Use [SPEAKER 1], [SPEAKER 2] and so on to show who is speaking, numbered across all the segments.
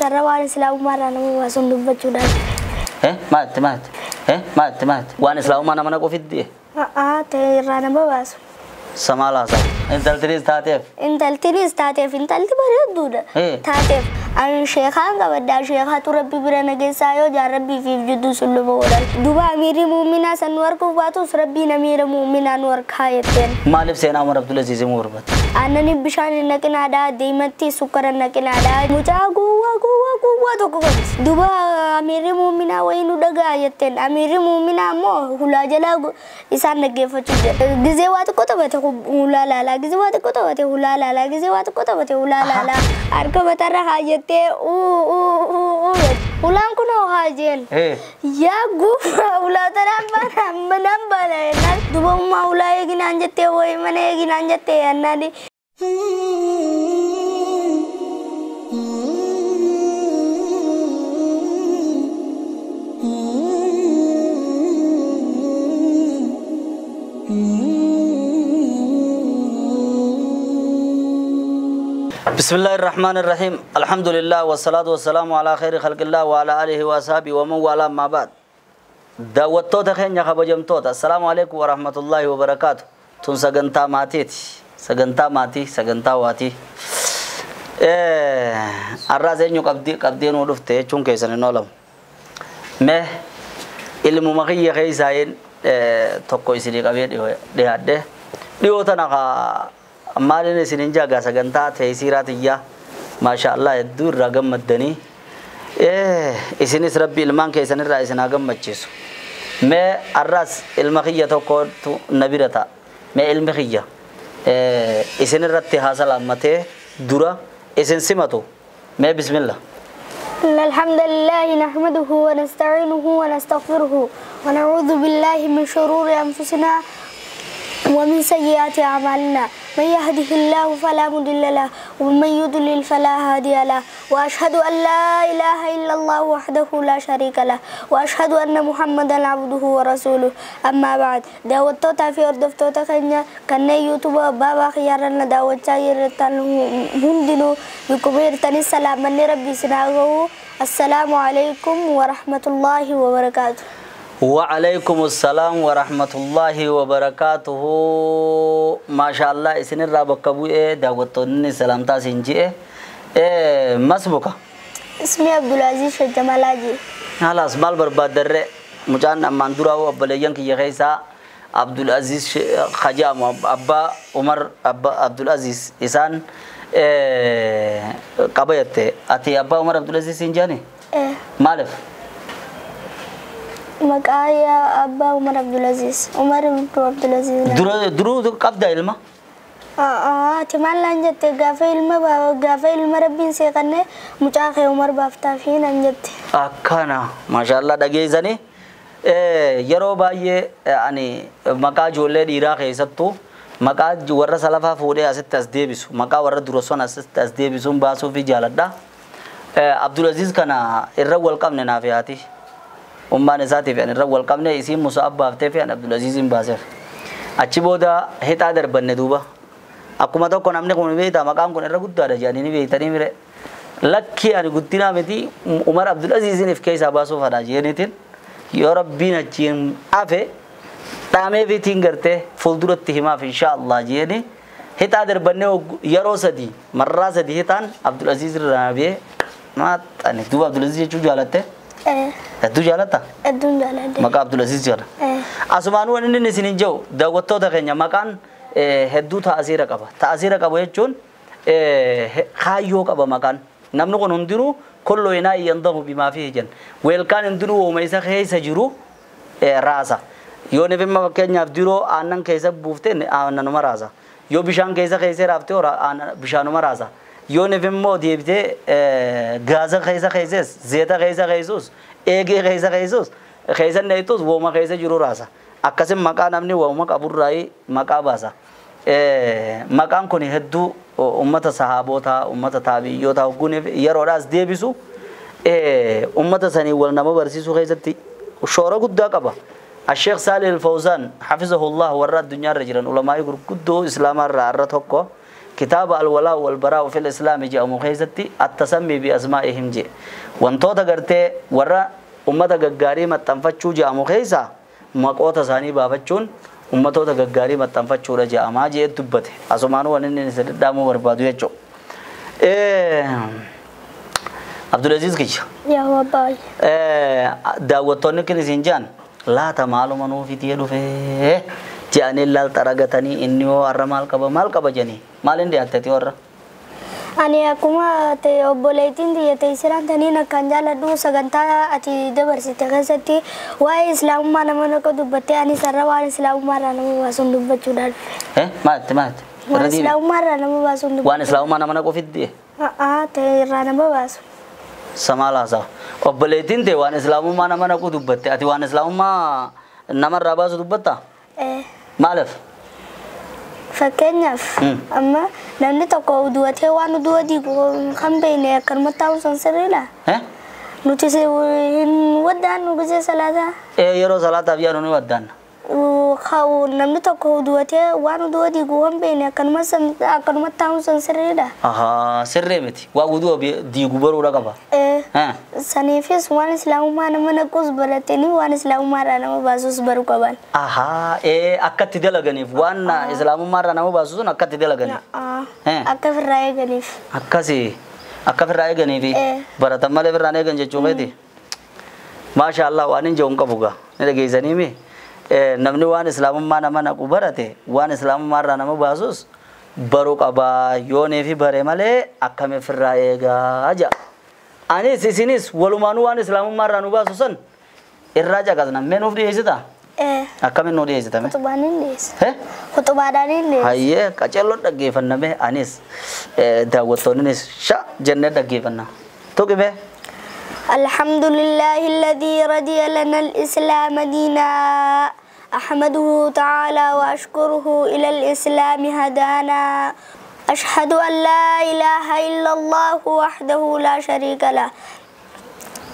[SPEAKER 1] تروان إسلام مرة أنا واسون دبتشودا
[SPEAKER 2] مات وان إسلام ما نمنا كوفيد دي
[SPEAKER 1] تيرانا بواسو
[SPEAKER 2] سمالا سا انت التريس تاتيف
[SPEAKER 1] انت التريس تاتيف انت التبرد دودا تاتيف أنا شيخان كبدا شيخا تربي برنا جسايو جاربي في جدو سلو بولال دوبا أميري مؤمنا سنور كوفاتو سربي نمير مؤمنا نور خايتين
[SPEAKER 2] مالف سينا عمر عبد العزيز موربت
[SPEAKER 1] أنا نبشان إنك نادا ديمتي سكر إنك نادا مجا قوة تقول دوبا أميري مؤمنا وينو دعايتين أميري مؤمنا مو هلا جلا إنسان نجيف تجد جزوات كتبته هلا لا جزوات كتبته هلا لا جزوات كتبته هلا لا أركب ترى حاجة ulang kuno hajen ya gua ulah terang menambah lah dua mau ulah gini anjete woi mana gini anjete nadi
[SPEAKER 2] بسم الله الرحمن الرحيم الحمد لله والصلاة والسلام على خير خلق الله وعلى آله وصحبه ومن والاه ما بعد دعوتو تخين يا خبجمتو السلام عليكم ورحمة الله وبركاته تون سجنتا ماتي واتي الرازين يقبدين ودفته چون كيسن نولم ما ilmu makiyya kaysain tokko isini qabee dhiyaadde dhiyootana maalin isinin jaga sagantaa teesiraatiyya maasha Allah hedduu irraa gammaddanii isinis rabbi ilmaan keessan irraa isin gammachiisu mee arras ilma kiyya tokkotu nabirata mee ilmi kiyya isin irratti haasalaammatee dura isin simatu mee bismillah
[SPEAKER 1] الحمد لله نحمده ونستعينه ونستغفره ونعوذ بالله من شرور أنفسنا ومن سيئات أعمالنا من يهده الله فلا مضل له ومن يضلل فلا هادي له وأشهد أن لا إله إلا الله وحده لا شريك له وأشهد أن محمدا عبده ورسوله أما بعد دعوتنا في أردفتنا كنا يوتيوب بابا خيارنا دعوتنا يرتان هندنو بكبير تاني السلام من ربي سناغو السلام عليكم ورحمة الله وبركاته
[SPEAKER 2] وعليكم السلام ورحمة الله وبركاته ما شاء الله إسن الرابق كبوه دعوتوني سلام تاسينجي مسبوكا
[SPEAKER 1] اسمي عبد العزيز الجمالاجي
[SPEAKER 2] خلاص مال برباد در مجان ماندورا وبليان كي يخيسا عبد العزيز خجام أبا عمر أبا عبد العزيز إسان كبيرته أتي أبا عمر عبد العزيز سينجاني مالف
[SPEAKER 1] مكايا أبا عمر عبد العزيز عمر عبد العزيز
[SPEAKER 2] درو قبضة علمه
[SPEAKER 1] تمان لانجت غافي علم ربين سيقنه مجاخ عمر بافتافين انجت
[SPEAKER 2] أكنا ما شاء الله دقيزني يرو باي يعني مكا جولة ديرا خيساتو مكا ورا سلفا فوري أسد تسديبسو مكا ورا دروسون أسد تسديبسون باسو في جالدا عبد العزيز كنا الرجل كم نافياتي نساتي في أن الرجل كم نيسيم مصاب بافتي في أن عبد العزيز باسف أشيبودا هتادر بندوبا aku mata kon amne kon be ta makam kon ragut da jani ni be tani mere lakki ani guttina meti Umar Abdul Aziz ni fkaysa baso fada jenetin ya rabbi na cin afe tame be tingarte fuldurat hima inshallah jeni hita der banne yaro sadi marra sadi hitan Abdul Aziz rabe mat ani du Abdul Aziz chu jalate du jalata
[SPEAKER 1] du jalate
[SPEAKER 2] maka Abdul Aziz jala asmanu ani ni sinin jaw da gotto da kenya makan هدو تأثير كبا يجون خايو كبا مكان نمنو كن هندرو كله ينا ينضم بما فيه جن ويلكان هندرو وميسا خيسا جرو راسا يو نفهم ما كان يفدرو آنن كيسا بوفتين آنن ما راسا يو بيشان كيسا خيسا رافته ورا آنن بيشانو ما راسا يو نفهم ما ديبته غازا خيسا زيتا خيسوس إيجي خيسوس خيسا نيتوس وما خيسا جرو راسا أكاسم مكان أمني وما كابور راي مكاباسا مكان كوني هدو أمة صحابوتا أمة تابعيوتا وكوني يروراس ديبسو أمة سني والنما برسيسو خيزتي وشورا قد كبا الشيخ صالح الفوزان حفظه الله ورا الدنيا رجلا علماء قدو إسلام الرأرة هكو كتاب الولاء والبراء في الإسلام جاء مخيزتي التسمي بأسمائهم جاء وانتوتا قرتي ورا أمتا ققاري متنفتشو جاء مخيزة مقوتا ثاني بابتشون أمتوتا ققاري متنفتشو رجاء ما جاء تبته أسمانو ونني نسل دامو بربادو يجو عبد العزيز كيش
[SPEAKER 1] يا وباي
[SPEAKER 2] دعوتوني كنيسينجان لا تمالو منو في تيلو في جاني لال تراغتني إنيو أرمال كبا مال كبا جاني مالين دي أتتي ورا
[SPEAKER 1] أنا أكما تي أبوليتين دي تيسيران تاني نكانجال دو سغنتا أتي دبرسي تغسطي واي إسلام ما نمانا كو دبتي أني سرى وان إسلام ما رانا مباسون دبتشو دار
[SPEAKER 2] مات
[SPEAKER 1] وان إسلام ما رانا مباسون دبتشو
[SPEAKER 2] وان إسلام ما نمانا كو فيدي
[SPEAKER 1] تي رانا مباسون
[SPEAKER 2] سمالا سا أبوليتين تي وان إسلام ما نمانا كو دبتي أتي وان إسلام ما نمر راباسو دبتا مالف
[SPEAKER 1] fakkeenyaaf amma namni tokko duwatee waan duwati kan beene kan mataa usan sirriidha nuti hin waddaan nu gise salata
[SPEAKER 2] yeroo salataaf yaanu ni waddaan
[SPEAKER 1] khaw namni tokko duwatee waan duwati kan beene kan mataa usan sirriidha
[SPEAKER 2] aha sirree miti waa wudu diigu baruu qaba
[SPEAKER 1] sanifis waan islaamummaa nama naqus baratanii waan islaamummaa irraa nama baasus baruu qaban
[SPEAKER 2] aha akkatti dalaganiif waan islaamummaa irraa nama baasu sun akkatti dalaganiif
[SPEAKER 1] akka firraa eeganiif
[SPEAKER 2] akkasi akka firraa eeganiif baratan malee firraa eegan jechuu feeti maasha Allah waan hin je'uun qabu gaa ni dhageessanii mi namni waan islaamummaa nama naqu barate waan islaamummaa irraa nama baasus baruu qaba yoonee fi bare malee akkame firraa eegaa jaa anis isinis walumaanu waan islaamummaa irraa nu baasu san irraa caqasna meenuuf dhiyeessita akkamiin nu dhiyeessita mee
[SPEAKER 1] kutubaaniin dhiyeessa kutubaadhaaniin dhiyeessa
[SPEAKER 2] hayyee qaceelloon dhaggeeffanname anis daawwattoonnis sha jennee dhaggeeffanna tuqi bee
[SPEAKER 1] الحمد لله الذي رضي لنا الإسلام دينا أحمده تعالى وأشكره إلى الإسلام هدانا أشهد أن لا إله إلا الله وحده لا شريك له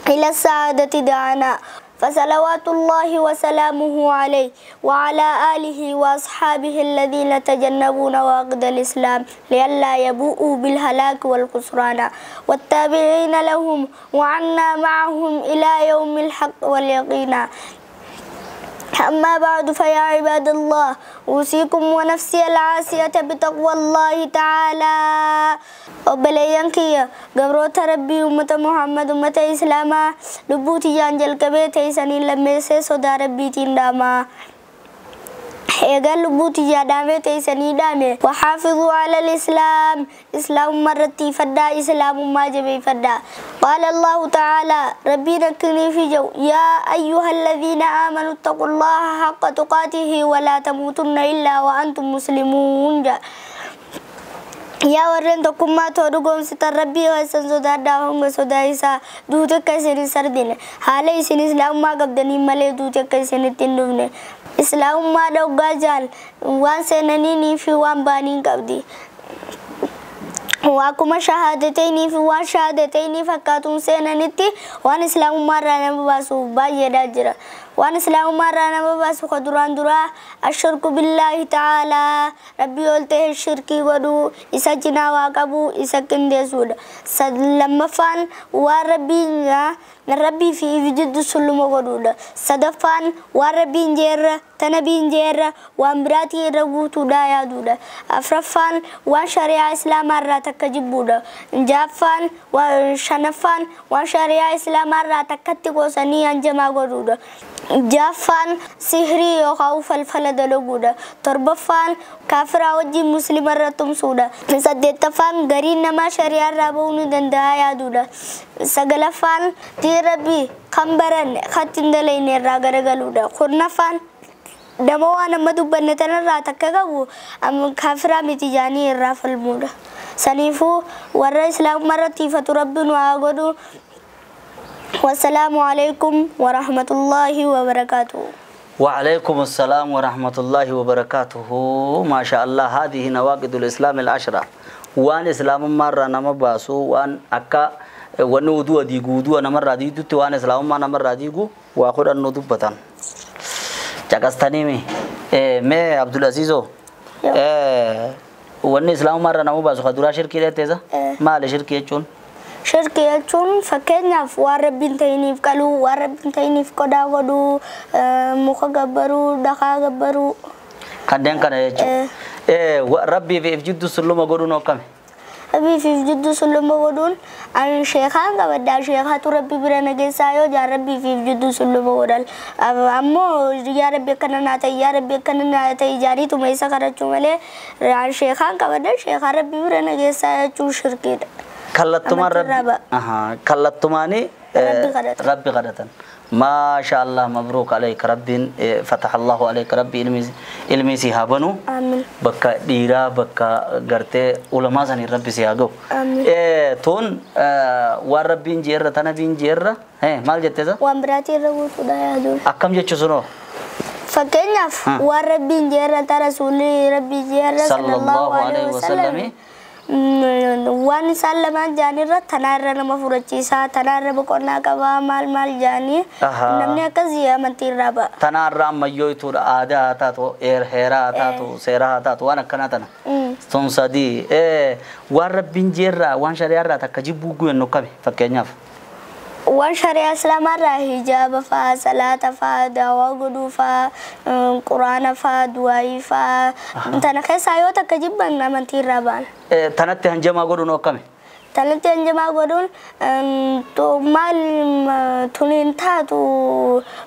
[SPEAKER 1] إلى السعادة دعانا فصلوات الله وسلامه عليه وعلى آله وأصحابه الذين تجنبون واقد الإسلام لئلا يبوءوا بالهلاك والخسران والتابعين لهم وعنا معهم إلى يوم الحق واليقين أما بعد فيا عباد الله أوصيكم ونفسي العاسية بتقوى الله تعالى وبليانكي قبروت ربي أمة محمد أمة إسلاما لبوتي جانجل كبيت إساني لميسي صدا ربي تنداما eegal lubuuti yaadame teessanii dhaame وحافظوا على الإسلام إسلام مرتي فدا إسلام ما جبي فدا قال الله تعالى ربي نكني في جو يا أيها الذين آمنوا اتقوا الله حق تقاته ولا تموتن إلا وأنتم مسلمون يا ورن تكما تورغون ستر ربي وسن زودا داهم زودا إسا دوتة كيسني سردين حالي سن إسلام ما قبضني ملي دوتة كيسني تندوبني إسلام ما دوغا جال وان سنني في وان بانين قبدي وأكما شهادتين في وان شهادتين فكاتم سننتي وان إسلام ما رانا باسو باي داجرا وان إسلام ما رانا باسو خدران درا الشرك بالله تعالى ربي قلته الشركي ودو إسا جنا واقبو إسا كندسود لما فان وربي في وجود سلم ودود صدفان وربي نجر تنبي نجر وامبراتي رغوتو دايا دود أفرفان وشريعة إسلام الراتك جبود جافان وشنفان وشريعة إسلام الراتك تقوسني أنجما ودود جافان سحري وخوف الفلد لغود تربفان كافر وجي مسلم الرتم سودا سدتفان غرين نما شريعة رابون دندايا دودا سغلفان تيربي خمبرن خاتندلين راغرغلودا خرنفان دموانا مدوبن تنرا تكغو ام كافر متجاني الرافل مودا سنيفو ور اسلام مرتي فتربن واغدو والسلام عليكم ورحمة الله وبركاته.
[SPEAKER 2] وعليكم السلام ورحمة الله وبركاته. ما شاء الله هذه نواقض الإسلام العشرة. وان إسلام مرة نمباسو وان أكا ونودو ديغو نمر ديغو وان إسلام ما نمر ديغو وأخذ النودو بطن. جاكستاني مي عبد العزيزو wanni islaamummaarra nama baasu kadura shirkii dheetteessa maali shirkii jechuun
[SPEAKER 1] shirkii jechuun fakkeenyaaf waan rabbiin ta'iniif qaluu waan rabbiin ta'iniif qodaa godhuu muka gabbaruu dhakaa gabbaruu
[SPEAKER 2] kanneen kana jechuudha rabbii fi jiddu sulluma godhuun hokkame
[SPEAKER 1] rabbii fi jiddu sulluma godhuun an sheekaan qabaddaa sheekaatu rabbii bira nageessaa yoo jaan rabbii fi jiddu sulluma godhan ammoo yaa rabbi akkana naa ta'e yaa rabbi akkana naa ta'e jaaniituma isa kadhachuu malee an sheekaan qabadda sheekaan rabbii bira nageessaa jechuun shirkiidha.
[SPEAKER 2] kallattumaan kallattumaanii rabbi kadhatan ما شاء الله مبروك عليك ربي فتح الله عليك ربي علمي سيهابنو بكا ديرا بكا غرتي علماء سني ربي سيهاغو تون وربي جيرة تنا بين جيرة مال جتة
[SPEAKER 1] وامبراتي رغو سودايا دون
[SPEAKER 2] أكم جت شنو
[SPEAKER 1] فكينا وربي جيرة رسولي ربي جيرة صلى الله عليه وسلم waan isaan lamaan jaanirra tanaarra nama furachiisaa tanaarra boqonnaa qabaa maal jaanii namni akkasii amantii irraa ba'a. Tanaarra ammayyoo ituudha aadaa haa taatu heeraa haa taatu seeraa haa taatu waan akkanaa tana. Sun sadii waan rabbiin jeerraa waan shari'aarraa takka jibbuu guyennu kami fakkeenyaaf. Waan shari'aa islaamarraa hijaaba fa'aa salaata fa'aa daawaa godhuu fa'aa quraana fa'aa du'aayii fa'aa tana keessaa yoo takka jibban amantii irraa ba'an. Tanatti hanjamaa godhuun hokkame. Tanatti hanjamaa godhuun maal tuniin taatu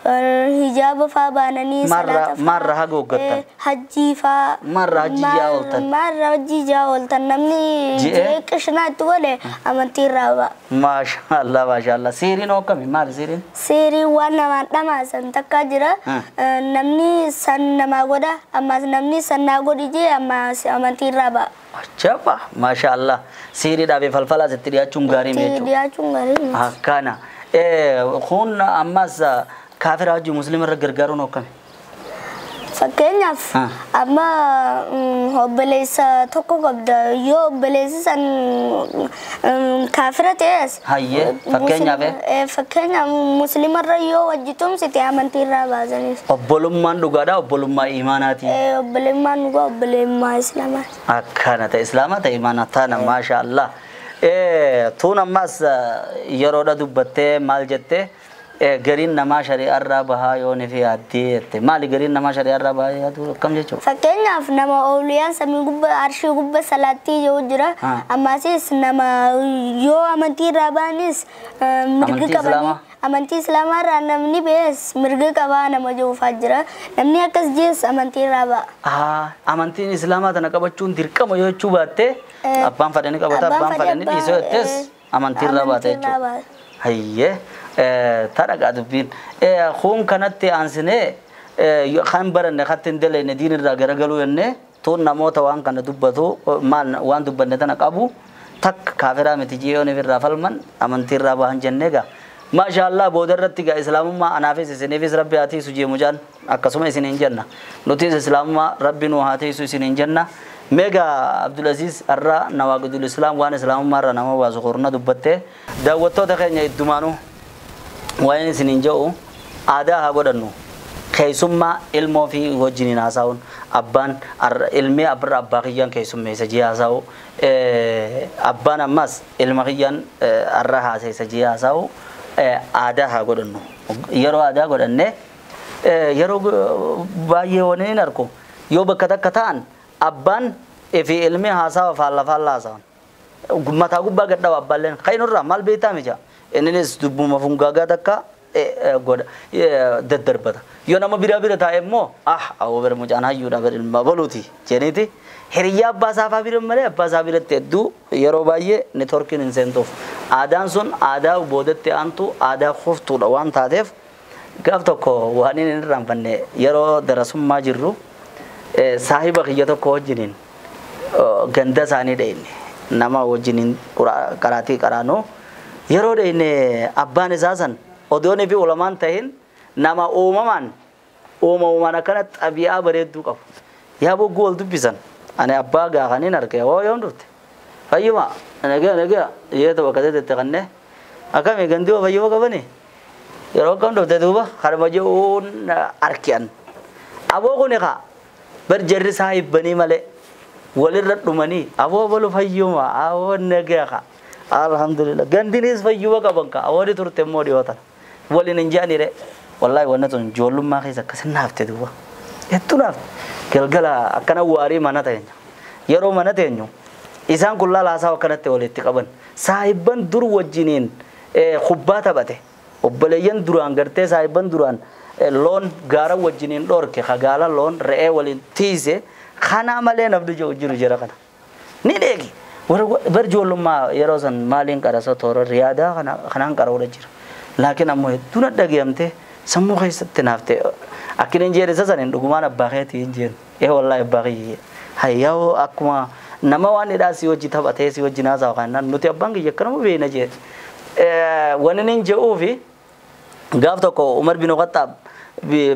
[SPEAKER 1] hijaaba fa'aa baananii salaata fa'aa. Marra haga hoggattan. Hajjii fa'aa. Marra hajjii jaa ooltan. Marra hajjii jaa ooltan namni jee qishnaatti godhe amantii irraa ba'a. Maashaallah maashaallah. Seeriin hokkame maali seeriin? Seeriin waan namaan dhamaasan takka jira. Namni san namaa godha ammas namni san naa godhi jee ammas amantii irraa ba'a. Ajaba, masya Allah. Siri dah befal-fala setiap cunggarim itu. Setiap cunggarim. Akana. Khun ammas kafir aja Muslim regar-garun okam. Fakkeenyaaf amma obboleessa tokko qabda yoo obboleessi san kaafira ta'es fakkeenyaaf musliimarra yoo wajjitumsite amantii irraa baasaniif obbolummaan dhugaadha obbolummaa imaanaati obbolummaan dhugaa obbolummaa islaamaati akkana ta'e islaamaa ta'e imaanaa taana maasha Allah tuun ammas yeroodha dubbattee maal jettee garin nama syariah rabaha yo nefi adite mali garin nama syariah rabaha tu kam je cok fakkenyaaf nama awliya sami gubba arshi gubba salati yo jira amasis nama yo amanti rabanis mirga kabani amanti islama namni bes mirga kabana nama jo fajra namni akas jes amanti raba amanti islama tana kabachun dirqama yo cubatte abbaan fadani kabata abbaan fadani iso tes amanti raba te cok hayye taraga dubin khun kanatti ansine khan baranne khatin dele ne din ra garagalu enne to namota wan kana dubbatu mal wan dubbanne tana qabu tak kafira metijiyo ne virra falman amantir ra bahan jennega ma sha Allah bodarratti ga islamumma anafis sinefis rabbi ati suje mujan akasuma isinin janna nutis islamumma rabbinu hati su isinin janna mega Abdul Aziz arra nawaqidul islam wan islamumma ra nama wa zukurna dubbatte dawwato ta kenya idumanu wayin sinin jau ada ha godanu kaysumma ilmo fi wajini nasaun abban ilmi abra abbaqiyan kaysumme sajiyasau abban amas ilmaqiyan arra ha sajiyasau ada ha godanu yero ada godanne yero baye wonen arko yo bakata katan abban fi ilmi hasawa falla falla saun mata gubba gadda abballen kaynurra mal beeta mija enenes dubu mafungaga takka goda dadarbata yo nama bira ta emmo awo ber mujana yuda ber mabaluti jeniti heriya abasa fa bir male abasa bir teddu yero baye networking incentive adan sun ada bodette antu ada khuftu lawan tadef gafto ko wanin rambanne yero darasum majirru sahiba khiyato ko jinin ganda sani deine nama wajinin karati karano yero de ne abban zasan odone fi ulaman tahin nama umaman kana tabi'a bareedu qaf ya bo gol dubisan ana abba ga ganin arke o yondurte fayuma naga yeto wakade teganne akame gandio fayuma kabane yero kan do duba harmajo arkian abo ko ne ka ber jerri sahib bani male
[SPEAKER 2] walirra dhumanii aboo balu fayyuma awoo nagaaka alhamdulillah gandinis fayyuma qabanka awoodi turte immoo dhiyoota walin injaanire wallahi wanna tun joollummaa keessa akkasin naafte duuba hedduu naafte galgala akkana waarii mana teenya yeroo mana teenyu isaan kun laalaasaa akkanatti walitti qaban saahiban dur wajjiniin kubbaa taphate obboleeyyan duraan gartee saahiban duraan loon gaara wajjiniin dhorke khagaala loon re'ee waliin tiise kana malee nabdu jiru jira kana ni dheegi bar joollummaa yeroo san maaliin qarasa toora riyaadaa kanaan qaroodha jira laakiin ammoo hedduu dhaggeemte sammuu keessatti naafte akkina injeere sasan dhugumaan abbaa keetii injeen wallahi abbaa kiyye hayyaw akkuma nama waan idhaasi wajji taphatee si wajji naasaa kan nuti abbaan kiyya kana beena jee wani nin je'uufi gaaf tokko Umar bin Khattab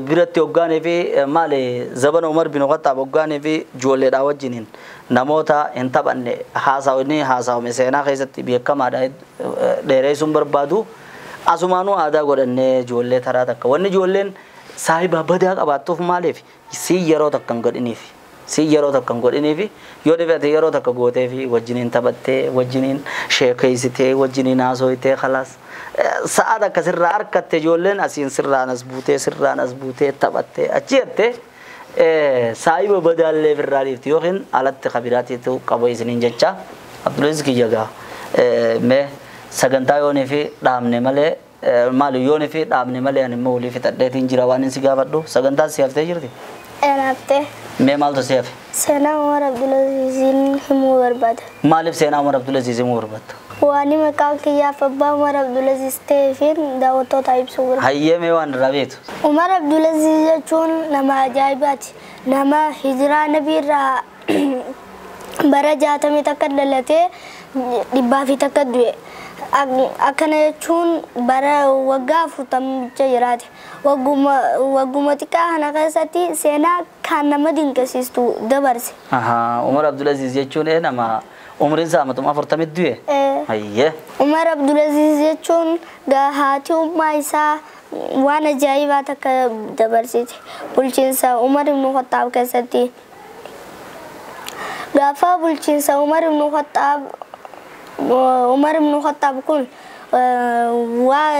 [SPEAKER 2] biratti hoggaanee fi maali zabana Umar bin Khattab hoggaanee fi ijoolleedhaa wajjiniin namoota hin taphanne haasawame seenaa keessatti beekamaadha dheereessuun barbaadu asumaanuu aadaa godhannee ijoollee taraa takka wanni ijoolleen saahiba badaa qabaattuuf maaliif si yeroo takka hin godhiniifi si yeroo takka hin godhiniifi yoo dhibate yeroo takka gootee fi wajjiniin taphattee wajjiniin sheekeessitee wajjiniin haasoyitee khalaas sa'a takka sirraa harkatte ijoolleen asiin sirraan as buutee taphattee achi jettee saahiba badaallee firraa dhiifti yookiin alatti kabiraatiitu qaba isiniin jecha Abdulaziz kiyyagaa mee sagantaa yoonii fi dhaabne malee maali yoonii fi dhaabne malee ani immoo walii fixadheetiin jira waan si gaafadhu sagantaa si haftee jirti
[SPEAKER 1] Enafte.
[SPEAKER 2] mee maaltu si hafe
[SPEAKER 1] Seenaa Umar Abdulazizin himuu barbaada.
[SPEAKER 2] maaliif seenaa Umar Abdulaziz himuu barbaadda
[SPEAKER 1] Waani maqaan kiyyaaf abbaa Umar Abdulaziz ta'eefiin daawwattoota ibsuu barbaada.
[SPEAKER 2] hayyee mee waan irraa beektu
[SPEAKER 1] Umar Abdulaziz jechuun nama ajaa'ibaati. Nama hijiraa nabiirraa bara 60 takka dhalatee 100 takka du'e. Akkana jechuun bara waggaa 40 jiraate. Wagguma xiqqaa kana keessatti seenaa kan nama dinqisiistu dabarse.
[SPEAKER 2] Umar Abdulaziz jechuun nama umriin isaa amatuma 40 du'e hayyee
[SPEAKER 1] Umar Abdulaziz jechuun haati ummaa isaa waan ajaa'ibaa takka dabarsite. Bulchiinsa Umar ibn Khattab keessatti gaafa bulchiinsa Umar ibn Khattab kun waa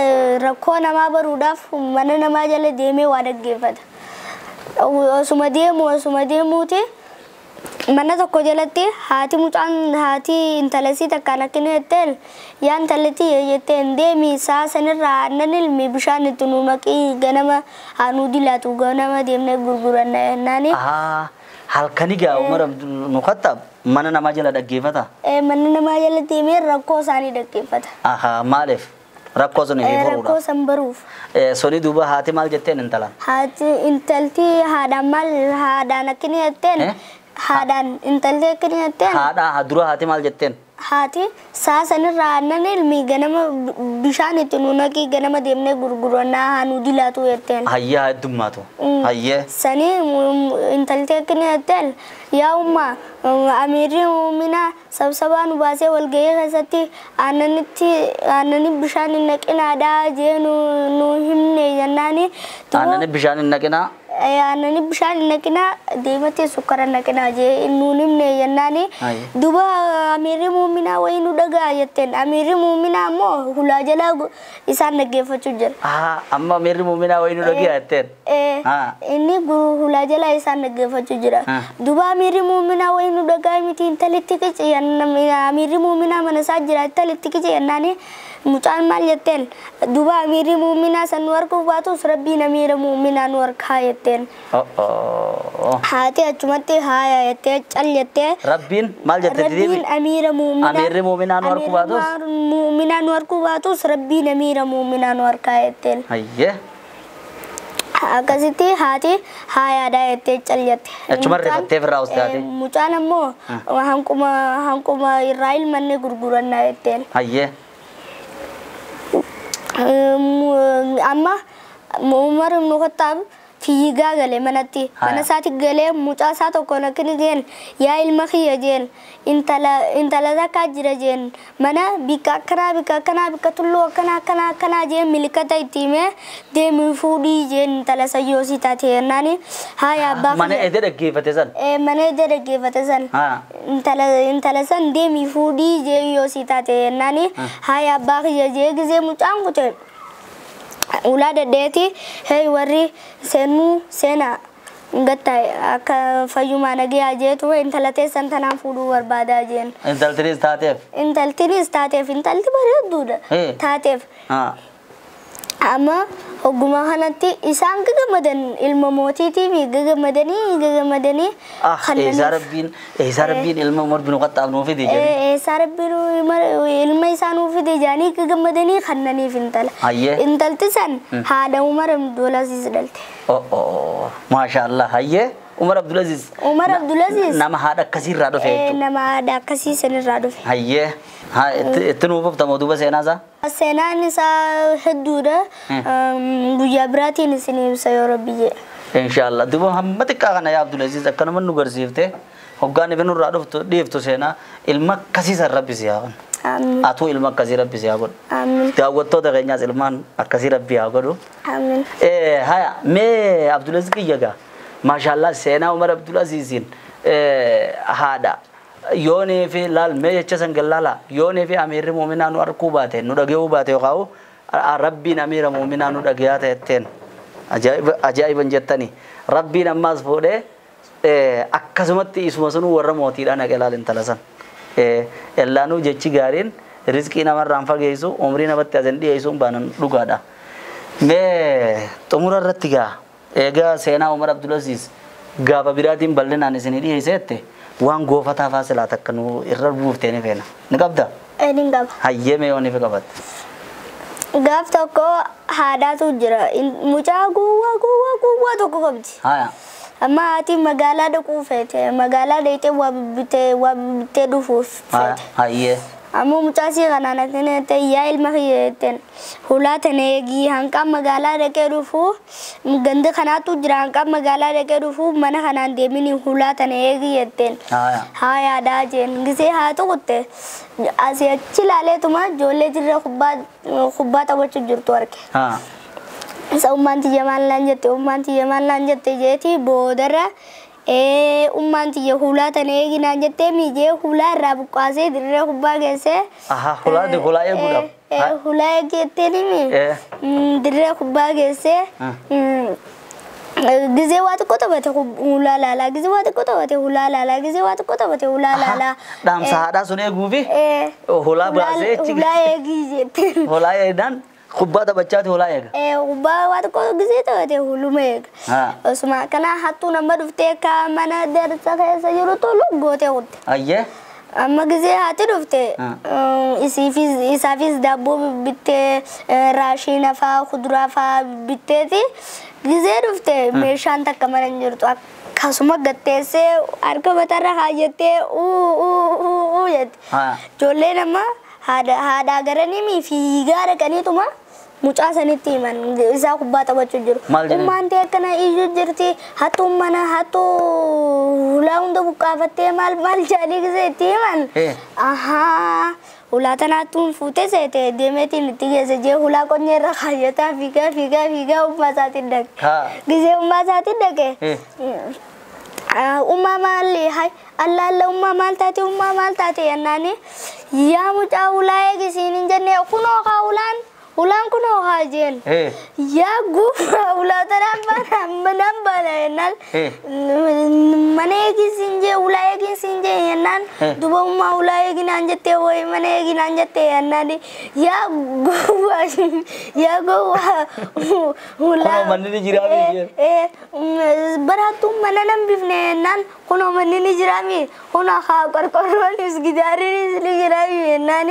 [SPEAKER 1] rakkoo namaa baruudhaaf mana namaa jala deemee waa dhaggeeffata. Osuma deemuuti mana tokko jalatti haati intalasii takkaan akkina jetteen yaa intalatti jetteen deemi saa sanirraa aannan ilmi bishaan itti nu naqii ganama haanuu dilaatu ganama deemnee gurguranna jennaani.
[SPEAKER 2] halkanii gaa Umar ibn Khattab mana namaa jala dhaggeeffata.
[SPEAKER 1] Mana namaa jala deemee rakkoo isaanii dhaggeeffata.
[SPEAKER 2] Maaliif rakkoo sun furuudha
[SPEAKER 1] rakkoo san baruuf.
[SPEAKER 2] Soni duuba haati maal jetteen intalaan
[SPEAKER 1] intalti haadhaan akkini jetteen haadhaan intalti akkini jetteen
[SPEAKER 2] dura haati maal jetteen
[SPEAKER 1] haati saa sanirraa aannan ilmi ganama bishaan itti nu naqii ganama deemnee gurgurannaa haanuu dilaatu jetteen
[SPEAKER 2] hayyaa heddummaatu hayyee
[SPEAKER 1] sani intalti akkini jetteen yaa ummaa amiirri muuminaa sabsabaa nu baasee walgahii keessatti aannani bishaan hin naqinaadhaa jee nu himne jennaani
[SPEAKER 2] aannani bishaan hin naqinaa
[SPEAKER 1] aannani bishaan hin naqinaa deematee sukkara naqinaa jee nuun himne jennaani duba amiirri muuminaa wayii nu dhagaa jetteen amiirri muuminaa ammoo hulaa jalaa isaan dhaggeeffachuu jira
[SPEAKER 2] amma amiirri muuminaa wayii nu dhagaa jetteen
[SPEAKER 1] inni hulaa jalaa isaan dhaggeeffachuu jira duba amiirri muuminaa wayii nu dhagaa miti intalitti qice amiirri muuminaa mana isaa jira intalitti qice jennaani mucaan maal jetteen duba amiirri muuminaa san nu harkuu baatus rabbiin amiira muuminaa nu harkaa jetteen haati achumatti haaya jettee cal jettee
[SPEAKER 2] rabbiin maal jettee
[SPEAKER 1] rabbiin amiira
[SPEAKER 2] amiirri muuminaa nu harkuu baatus
[SPEAKER 1] muuminaa nu harkuu baatus rabbiin amiira muuminaa nu harkaa jetteen
[SPEAKER 2] hayyee
[SPEAKER 1] akkasitti haati haayaadhaa jettee cal jette
[SPEAKER 2] achuma rifattee firraa ustaate
[SPEAKER 1] mucaan ammoo hanquma irraa ilmanne gurgurannaa jetteen
[SPEAKER 2] hayyee
[SPEAKER 1] amma Umar ibn Khattab fiigaa galee manatti mana isaatti galee mucaa isaa tokko nakkini jeen yaa ilma kiyya jeen intala takka jira jeen mana bikka akkanaa tulluu akkanaa jeen milikata itti himee deemii fuudhii jeen intala sayyoosii taate jennaani haya abbaa
[SPEAKER 2] mana edee dhaggeeffate san
[SPEAKER 1] mana edee dhaggeeffate san intala san deemii fuudhii jee yoosii taate jennaani haya abbaa kiyya jee gizee mucaan kute ulada deeti hey warri sena gatta akka fayyuma nagee ajeetu intalate santanaan fuudhuu barbaada jeen
[SPEAKER 2] intaltinis taateef intalti bareedduudha taateef amma hogguma kanatti isaan gagamadan ilma mootiitiif gagamadanii isa rabbiin ilma Umar bin Khattaab nuuf fide jedhe
[SPEAKER 1] isa rabbiin ilma isaa nuuf fide jaanii gagamadanii kannaniif intalti san haadha Umar Abdulaziz dhalte
[SPEAKER 2] maashaallah hayyee Umar Abdulaziz nama haadha akkasiirraa dhufe jechuudha
[SPEAKER 1] nama haadha akkasii sanirraa dhufe
[SPEAKER 2] hayyee itti nuuf uftamoo duuba seenaasaa
[SPEAKER 1] seenaan isaa hedduudha guyyaa biraatiin isin ibsa yoo rabbi jedhe
[SPEAKER 2] inshallah duuba hamma xiqqaa kana yaa Abdulaziz akkanuma nu garsiifte hoggaan ifi nurraa dhuftu dhiiftu seenaa ilma akkasiisan rabbisi haa godhu atuu ilma akkasii rabbisi haa godhu daawwattoota keenyaas ilmaan akkasii rabbi haa godhu haya mee Abdulaziz kiyyagaa maashaallah seenaa Umar Abdulazizin haadha yoonii fi laal mee jecha san gallala yoonii fi amiirri muuminaa nu arkuu baate nu dhagahuu baate yookaan rabbiin amiira muuminaa nu dhagayaa ta'etteen ajaa'iban jettanii rabbiin ammaas fuudhee akkasumatti isuma sunuu warra mootiidhaan haqe laal intala san ellaanuu jechi gaariin rizqii namarraan fageessu umrii namatti asan dhiyeessuun baanan dhugaadha mee xumura irratti gaa egaa seenaa Umar Abdulaziz gaafa biraatiin bal'inaan isinii dhiyeessette waan goofataa faasilaa takka nu irra buuftee ni feena ni qabda
[SPEAKER 1] ni qaba
[SPEAKER 2] hayyee mee yoon ifi qabatte
[SPEAKER 1] gaaf tokko haadhaatu jira mucaa guwwaa tokko qabdi
[SPEAKER 2] haya
[SPEAKER 1] amma haati magaalaa dhaquu feete magaalaa dheeyxee waa bittee dhufuuf feete
[SPEAKER 2] hayyee
[SPEAKER 1] amma mucaasii kanaan akkanatti yaa ilma kiyyeetten hulaa tana eegii hanqaan magaalaa dhaqee dhufu ganda kanaatu jira hanqaan magaalaa dhaqee dhufu mana kanaan deemini hulaa tana eegii jetteen haa yaadaa jeen gisee haa tuqutte asii achi ilaaleetuma ijoollee jirra kubbaa taphachuu jirtu arge isa ummaan tiyya maal naan jette jeeti boodarra ummaan tiyya hulaa tana eeginaan jettee miijee hulaa irraa buqqaasee dirree kubbaa geessee
[SPEAKER 2] hulaa eeguudhaaf
[SPEAKER 1] hulaa eeggettee nimi dirree kubbaa geessee gisee waa xiqqoo taphate hulaa laalaa gisee waa xiqqoo taphate hulaa laalaa gisee waa xiqqoo taphate hulaa laalaa
[SPEAKER 2] dhaamsa haadhaa sun eeguufi hulaa baasee
[SPEAKER 1] hulaa eegii jettee
[SPEAKER 2] hulaa eegdaan kubbaa taphachaati hulaa eega
[SPEAKER 1] kubbaa waa xiqqoo gisee taphate huluma eega osuma kana hattuu nama dhuftee ka mana darsa keessa jiru tolu gootee kutte
[SPEAKER 2] ayyee
[SPEAKER 1] amma gisee haati dhufte isaafis daabboo bittee raashina faa kuduraa faa bitteeti gisee dhufte meeshaan takka mana hin jirtu akkasuma gatteessee harka matarra kaayyattee jette ijoollee nama haadhaa garanimii fiigaa dhaqaniituma mucaa sanitti himan isaa kubbaa taphachuu jiru ummaan ta'e akkana iyyuu jirti hattuu mana hattuu hulaa hunda buqqaafattee maal jaalii gisee itti himan hulaa tana hattuun fuutee seete deemeetiin itti geesse jee hulaa qonyeerra kaayyataa fiigaa ummaa isaatiin dhaqe gisee ummaa isaatiin dhaqe ummaa maali alla ummaa maal taate yennaani yaa mucaa hulaa eegisiin hin jenne kunoo kaa ulaan kunoo haa jeen yaa guufa ulaa tanaan bana yennaan mana eegisiin jee ulaa eegisiin jee yennaan duba ummaa ulaa eeginaan jettee woy mana eeginaan jettee yennaan yaa guufa ulaa
[SPEAKER 2] manni jiraami
[SPEAKER 1] baraattuun mana nan bifne yennaan kunoo manni ni jiraami kunoo haa qorqorroonis gidaarinis ni jiraami yennaan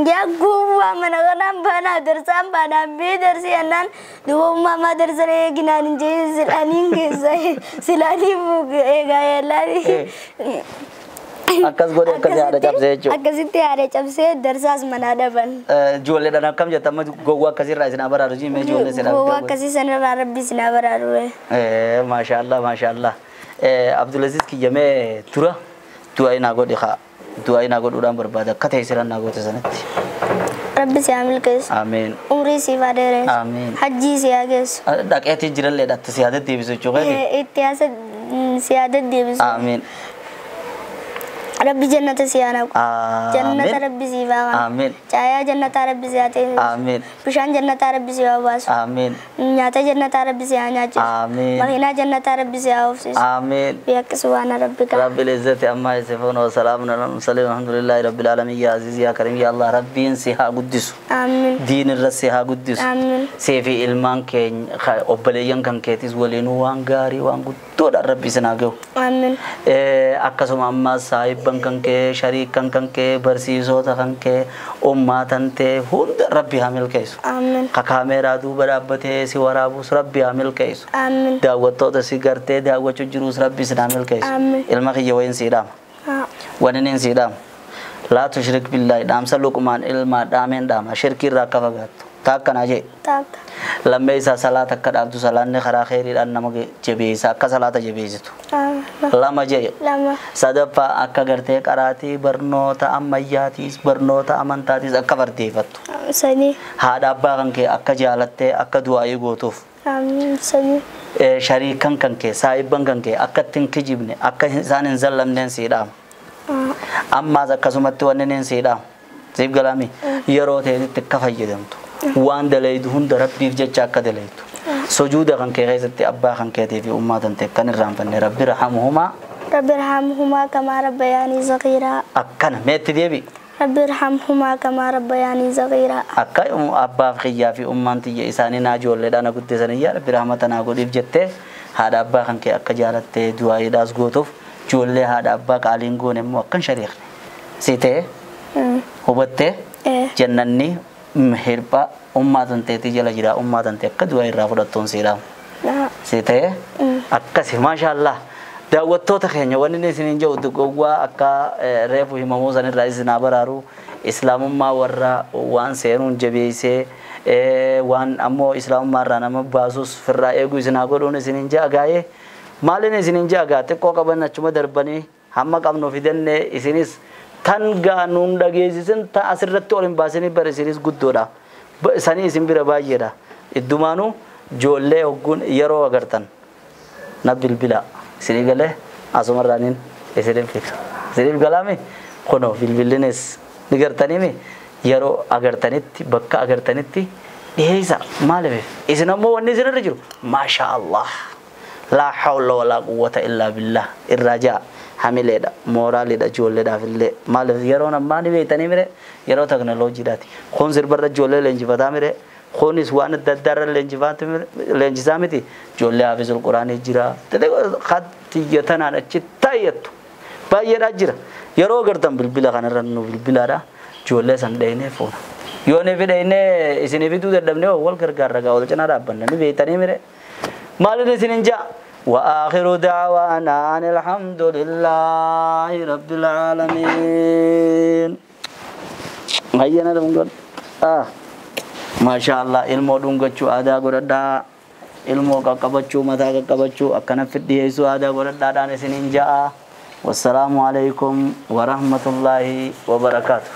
[SPEAKER 1] yaa guufa mana kanaan bana darsaan banaan bee darsi yennaan duba ummaa darsan eeginaan hin jee silaaniin keessa silaanii eegaa yellaani
[SPEAKER 2] akkas godhe akkas yaada cabsee jechuudha.
[SPEAKER 1] Akkasitti yaada cabsee darsaas manaa dhaban.
[SPEAKER 2] Ijoolleedhaan akkam jettama gowwaa akkasirraa isin baraaru jimee ijoollee sinaa.
[SPEAKER 1] Gowwaa akkasii sanarraa rabbi isin baraaru.
[SPEAKER 2] Maashaallah maashaallah. Abdulaziz kiyyamee tura du'a inaa godhe haa du'a inaa godhuudhaan barbaada akka ta'e siran naa goote sanatti.
[SPEAKER 1] Rabbi si haa milkeessu.
[SPEAKER 2] Ameen.
[SPEAKER 1] Umrii si haa dheeressu.
[SPEAKER 2] Ameen.
[SPEAKER 1] Hajjii si haa geessu.
[SPEAKER 2] Dhaqeetii jirallee dhatti si haa deddeebisu jechuudha.
[SPEAKER 1] Itti haasa si haa deddeebisu.
[SPEAKER 2] Ameen.
[SPEAKER 1] ربي جنة سيانك جنة ربي سيفا
[SPEAKER 2] آمين
[SPEAKER 1] جايا جنة ربي سياتي
[SPEAKER 2] آمين
[SPEAKER 1] بشان جنة ربي سيواس
[SPEAKER 2] آمين
[SPEAKER 1] نياتا جنة ربي سيانياج
[SPEAKER 2] آمين
[SPEAKER 1] مهينا جنة ربي سياوفسيس
[SPEAKER 2] آمين
[SPEAKER 1] بيك سبحان ربك
[SPEAKER 2] رب العزة عما يصفون وسلام على المرسلين والحمد لله رب العالمين يا عزيز يا كريم يا الله ربي انسيها قدس
[SPEAKER 1] آمين
[SPEAKER 2] دين الرسيها قدس
[SPEAKER 1] آمين
[SPEAKER 2] سيفي ilmaan keenya obboleeyyan kan keetis waliin waan gaarii waan guddoodha rabbi sinaa gahu
[SPEAKER 1] آمين
[SPEAKER 2] akkasuma amma saayibban kan kee shariikan kan kee barsiisota kan kee ummatan tee hunda rabbi haa milkeessu
[SPEAKER 1] آمين
[SPEAKER 2] ka kaameeraa duuba dhaabbatee si waraabus rabbi haa milkeessu
[SPEAKER 1] آمين
[SPEAKER 2] daawwattoota si gartee daawwachuu jirus rabbi sinaa milkeessu
[SPEAKER 1] آمين
[SPEAKER 2] ilma kiyya wayin siidhaama waninin siidhaama laa tushrik billaahi dhaamsa luqmaan ilmaa dhaameen dhaama shirkii irraa akka fagaattu taakkanaa jee
[SPEAKER 1] تاك
[SPEAKER 2] lammee isaa salaata akka dhaabdu salaanni karaa khayriidhaan nama jabeessa akka salaata jabeessitu lama jee
[SPEAKER 1] لما
[SPEAKER 2] sadaffaa akka gartee qaraatii barnoota ammayyaatiis barnoota amantaatiis akka barteeffattu
[SPEAKER 1] سني
[SPEAKER 2] haadha abbaa kan kee akka jaalattee akka du'aayii gootuuf
[SPEAKER 1] آمين سني
[SPEAKER 2] shariikan kan kee saayibban kan kee akka ittiin kijibne akka isaan hin zallamneen siidhaama ammaas akkasumatti wanni hin siidhaama siif galaami yeroo ta'etti akka fayyadamtu waan dalaydu hunda rabbiif jecha akka dalaydu sujuuda kan kee keessatti abbaa kan keetii fi ummaa tan ta'e kan irraanfanne rabbi rahamuhumaa
[SPEAKER 1] ربي ارحمهما كما ربياني صغيرا
[SPEAKER 2] akkana meetti deebi
[SPEAKER 1] ربي ارحمهما كما ربياني صغيرا
[SPEAKER 2] akka abbaaf kiyyaa fi ummaan tiyya isaanii naa ijoolleedhaan guddisan yaa rabbi rahmata naa godhiif jettee haadha abbaa kan kee akka jaalattee du'aayiidhaas gootuuf ijoollee haadha abbaa qaaliin goone immoo akkan shariiqne si ta'e hubattee jannanni hirphaa ummaa tan ta'eetii jala jira ummaa tan ta'e akka du'aa irraa fudhattuun siidhaam si ta'e akkasi maashaallah daawwattoota keenya wanni isiniin jedhu gowwaa akka reefu himamuu sanirraa isinaa baraaru islaamummaa warra waan seenuun jabeessee waan ammoo islaamummaa irraa nama baasuus firraa eeguu isinaa godhuun isiniin ja'a gaa'ee maalin isiniin ja'a gaa xiqqoo qaban achuma darbanii hamma qabnu fidannee isinis tan gaanuun dhageessisan ta asirratti ol hin baasanii bara isinis guddoodha sanii isin bira baay'eedha iddumaanuu ijoollee hogguun yeroo agartan na bilbila isinii galee asumarraanin isiniin fixa isiniif galaami kunoo bilbillinis ni gartaniimi yeroo agartanitti bakka agartanitti dhiheessa maaliif isin ammoo wanni isinirra jiru maasha Allah laa hawla walaa quwwata illaa billah irraa ja'a hamileedha mooraalidha ijoolleedhaaf illee maaliif yeroon ammaa ni beektanii mire yeroo teknooloojiidhaati kun sirbarra ijoollee leenjifataa mire kunis waan adda addaarra leenjisaa miti ijoollee haafizul quraanii jira xiyyatanaan achi taayyattu baay'eedhaa jira yeroo agartan bilbila kanarra nu bilbilaadha ijoollee san dhaynee fuuna yoo ni fidhaynee isinii fiduu dadhabnee wal gargaarra gaa wal cinaa dhaabbanna ni beektanii mire maalin isinin ja'a وآخر دعوانا أن الحمد لله رب العالمين هيا ندمون ما شاء الله ilmoo dhungachuu aadaa godhadhaa ilmoo qaqqabachuu mataa qaqqabachuu akkana fidhiyeessuu aadaa godhadhaadhaan isiniin ja'a wassalaamu alaykum wa rahmatullahi wa barakaatuh